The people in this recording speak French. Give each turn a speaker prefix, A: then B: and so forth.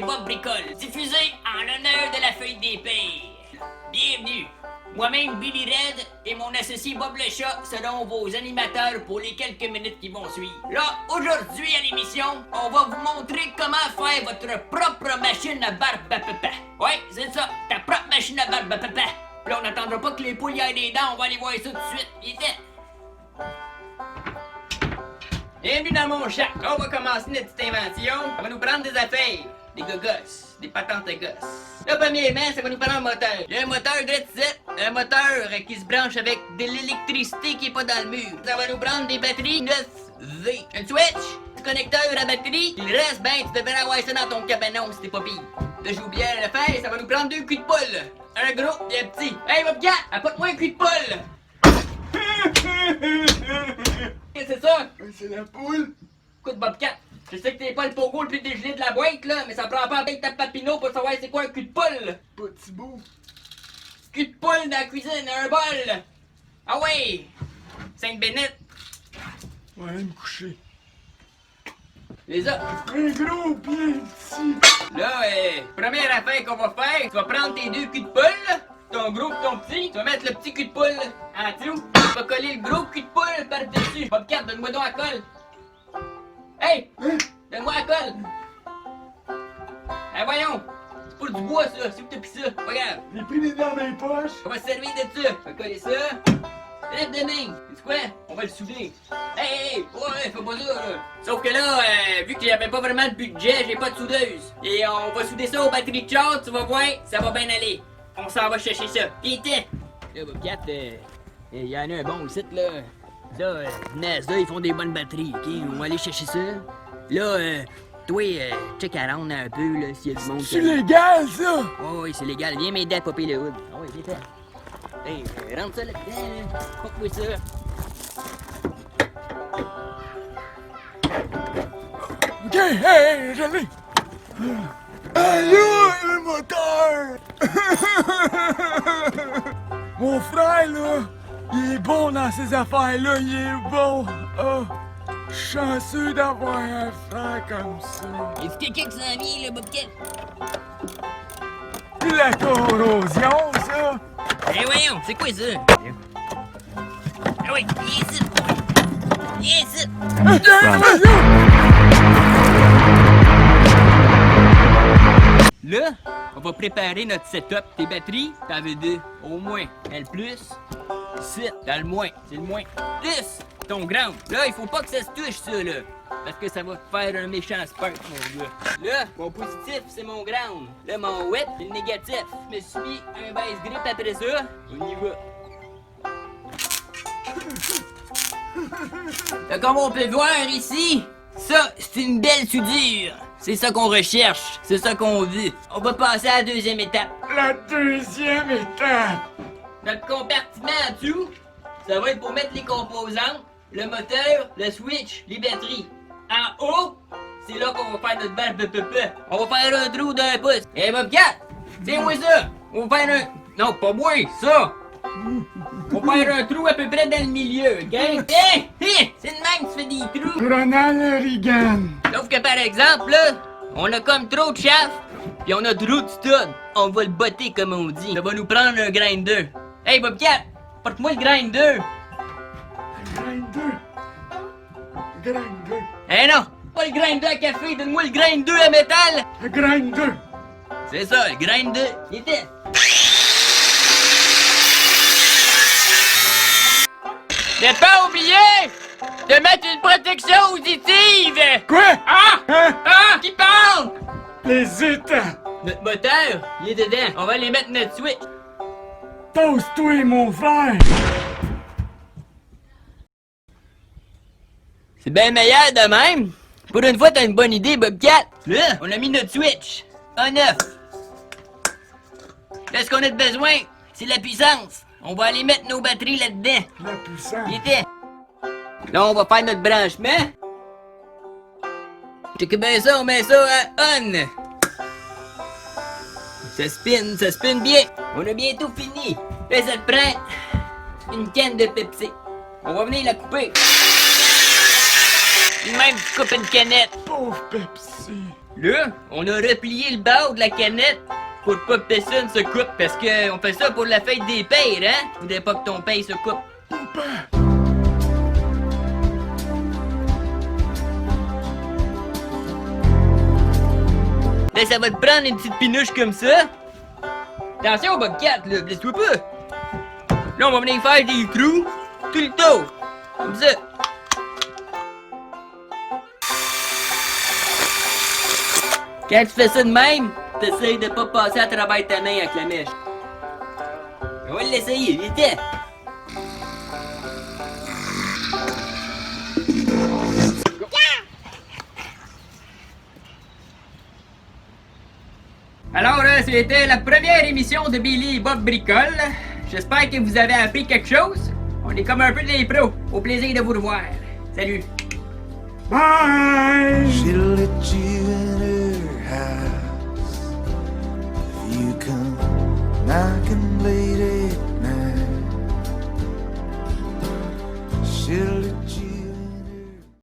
A: Bob Bricole, diffusé en l'honneur de la feuille des pères. Bienvenue. Moi-même, Billy Red et mon associé Bob le Chat seront vos animateurs pour les quelques minutes qui vont suivre. Là, aujourd'hui à l'émission, on va vous montrer comment faire votre propre machine à barbe à papa. Ouais, c'est ça, ta propre machine à barbe à papa. Là, on n'attendra pas que les poules y aillent des dents, on va aller voir ça tout de suite. Vite. Bienvenue dans mon chat. On va commencer notre petite invention. On va nous prendre des affaires, des gogosses, des patentes à gosses. Là, premièrement, ça va nous prendre un moteur. J'ai un moteur un moteur qui se branche avec de l'électricité qui est pas dans le mur. Ça va nous prendre des batteries 9V. Un switch, un connecteur à batterie. Il reste, ben, tu devrais avoir ça dans ton cabanon si t'es pas pire. Là, j'ai oublié à le faire, ça va nous prendre 2 culs de poule. Un gros et un petit. Hey, Bobcat, apporte-moi un cul de poule. Qu'est-ce que c'est ça?
B: C'est la poule.
A: Écoute, Bobcat, je sais que t'es pas le pogo le plus dégelé de la boîte, là, mais ça prend pas avec ta papineau pour savoir c'est quoi un cul de poule.
B: Petit bout.
A: Cul de poule dans la cuisine, un bol. Ah ouais! Sainte-Bénite.
B: On va aller me coucher.
A: Les autres.
B: Un gros pied petit.
A: Là, première affaire qu'on va faire, tu vas prendre tes 2 culs de poule, ton gros et ton petit, tu vas mettre le petit cul de poule en dessous, tu vas coller le gros cul de poule par-dessus. Bobcat, donne-moi donc la colle. Hey! Donne-moi la colle. Eh voyons! C'est pour du bois ça, c'est où t'as pris ça? Pas grave.
B: J'ai pris les dans mes poches.
A: On va se servir de ça. On va coller ça. Lève de main. C'est quoi? On va le souder. Hey! Ouais, fais pas ça, là. Sauf que là, vu que j'avais pas vraiment de budget, j'ai pas de soudeuse. Et on va souder ça aux batteries de char, tu vas voir, ça va bien aller. On s'en va chercher ça. Viens, là, Bobcat, il y en a un bon site, là. Ça, NASA, ils font des bonnes batteries, ok? On va aller chercher ça. Là, toi, check around un peu, là, s'il y a du monde.
B: C'est légal, ça!
A: Oh, oui, c'est légal. Viens m'aider à popper le hood. Ah oui, viens, hey, rentre ça là-dedans, là. Pop-moi ça.
B: Ok, hey, j'allais! Allô, le moteur! Mon frère, là, il est bon dans ces affaires-là, il est bon! Oh, chanceux d'avoir un frère comme ça!
A: Est-ce quelqu'un qui s'en vient, là, Bobcat?
B: C'est la corrosion, ça!
A: Eh voyons, c'est quoi ça? Ah oui, viens ici! Viens ici! Là, on va préparer notre setup. Tes batteries, t'en veux 2, au moins. Le plus, 7, dans le moins, c'est le moins. Plus, ton ground. Là, il faut pas que ça se touche, ça, là. Parce que ça va te faire un méchant spark, mon gars. Là, mon positif, c'est mon ground. Là, mon wet, c'est le négatif. Je me suis mis un base grip après ça. On y va. Là, comme on peut voir ici, ça, c'est une belle soudure. C'est ça qu'on recherche, c'est ça qu'on veut. On va passer à la deuxième étape.
B: La deuxième étape!
A: Notre compartiment en dessous, ça va être pour mettre les composantes, le moteur, le switch, les batteries. En haut, c'est là qu'on va faire notre barbe de papa. On va faire un trou d'un pouce. Eh Bobcat, tiens-moi ça. On va faire un... Non, pas moi, ça. On va faire un trou à peu près dans le milieu, ok? Hé! Hé! C'est de même que tu fais des trous.
B: Ronald Reagan!
A: Sauf que par exemple, là, on a comme trop de chaff, puis on a trop de stud. On va le botter comme on dit. Ça va nous prendre un grinder. Hey Bobcat, porte-moi le grinder.
B: Grinder! Grinder!
A: Eh non, pas le grinder à café, donne-moi le grinder à métal.
B: Le grinder!
A: C'est ça, le grinder. Il était. T'as pas oublié de mettre une protection auditive.
B: Quoi?
A: Ah!
B: Hein?
A: Ah! Qui parle?
B: Les états!
A: Notre moteur, il est dedans. On va aller mettre notre switch.
B: Pose-toi, mon frère!
A: C'est bien meilleur de même. Pour une fois, t'as une bonne idée, Bobcat. Là, on a mis notre switch. On off. Là, ce qu'on a de besoin, c'est la puissance. On va aller mettre nos batteries là-dedans.
B: La puissance!
A: Il était. Là, on va faire notre branchement. Check bien ça, on met ça à on. Ça spin bien. On a bientôt fini. Là, ça te prend une canne de Pepsi. On va venir la couper. Même tu coupes une canette.
B: Pauvre Pepsi!
A: Là, on a replié le bord de la canette pour pas que personne se coupe, parce que on fait ça pour la fête des pères, hein? Faudrait pas que ton père se coupe. Là, ça va te prendre une petite pinouche comme ça. Attention, Bobcat, là, blesse-toi pas. Là, on va venir faire des trous tout le tour. Comme ça. Quand tu fais ça de même, t'essayes de pas passer à travers ta main avec la mèche. On va l'essayer, vite! Alors, c'était la première émission de Billy et Bob Bricole. J'espère que vous avez appris quelque chose. On est comme un peu des pros. Au plaisir de vous revoir. Salut!
B: Bye!
C: She'll let you in her house if you come knocking